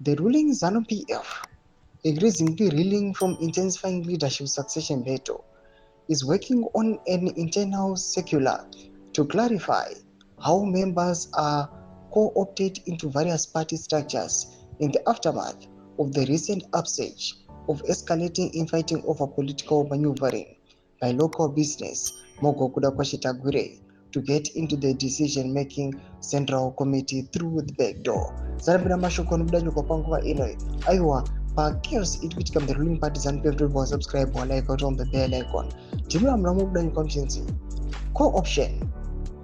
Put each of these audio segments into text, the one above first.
The ruling ZANU-PF, increasingly reeling from intensifying leadership succession battle, is working on an internal circular to clarify how members are co-opted into various party structures in the aftermath of the recent upsurge of escalating infighting over political maneuvering by local business mogul Tagwirei to get into the decision-making central committee through the back door. Zanapinda mashoko nobudanyuka panguva ino. Aiwa, chaos iri kuitika the ruling party ZANU-PF, subscribe or like out on the bell icon. Co-option,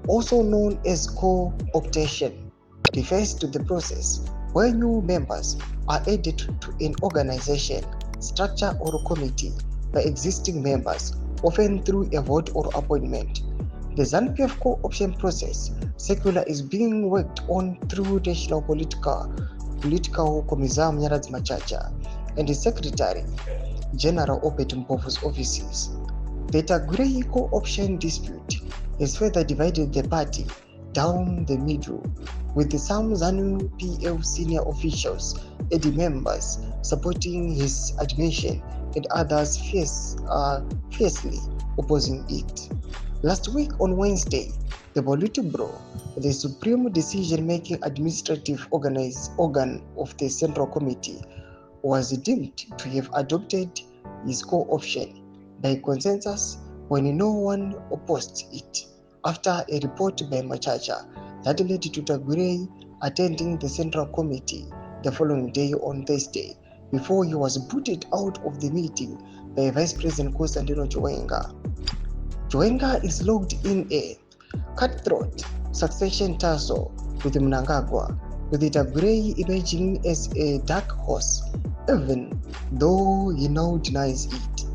also known as co-optation, refers to the process where new members are added to an organization, structure or committee by existing members, often through a vote or appointment. The ZANU-PF co-option process circular is being worked on through National Political Commissar Mnyaradzi Machacha and the Secretary General Obed Mpofu's offices. The Tagwirei co-option dispute has further divided the party down the middle, with some ZANU-PF senior officials and members supporting his admission and others fiercely opposing it. Last week on Wednesday, the Politburo, the supreme decision-making administrative organ of the Central Committee, was deemed to have adopted his co-option by consensus when no one opposed it, after a report by Machacha that led to Tagwirei attending the Central Committee the following day on Thursday, before he was booted out of the meeting by Vice President Chiwenga. Chiwenga is locked in a cutthroat succession tussle with Mnangagwa, with Tagwirei emerging as a dark horse, even though he now denies it.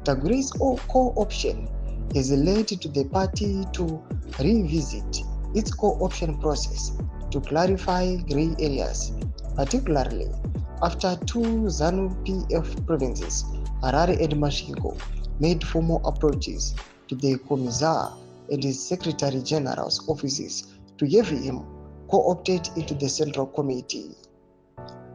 Tagwirei's co-option has led to the party to revisit its co-option process to clarify grey areas, particularly after two ZANU-PF provinces, Harare and Masvingo, made formal approaches to the Commissar and his Secretary General's offices to have him co-opted into the Central Committee.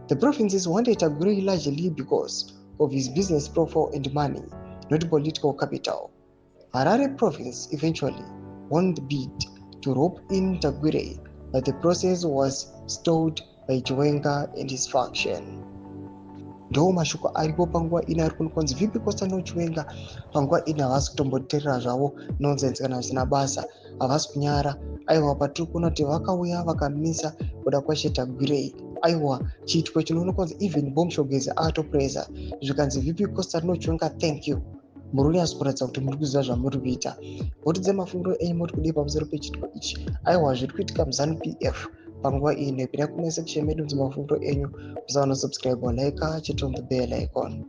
The provinces wanted Tagwirei largely because of his business profile and money, not political capital. Harare province eventually won the bid to rope in Tagwirei, but the process was stalled by Chiwenga and his faction. Ndo mashuko aripo panguva ina ari kunzi vipi Kosano Chiwenga panguva ina havasi kutomboteerera zvavo nonsense kana zvisina basa, havasi kunyara. Aiwa, patiri kuona kuti vakauya vakamisa kuda kwashe Tagwirei. Aiwa, chiitiko chinoona kunzi even Bomshogezi aatopresa zvikanzi vipi Kosano Chiwenga, thank you. Muri kunyaso kuratidza kuti muri kuziva zvamuri kuita. Bhodhi mafungiro enyu muri kudii pamusoro pechiitiko ichi? Aiwa, zviri kuitika muZANU-PF panguva ino. Pinda kuma section medu mafungiro enyu, musaona subscribe or like, chete on the bell icon.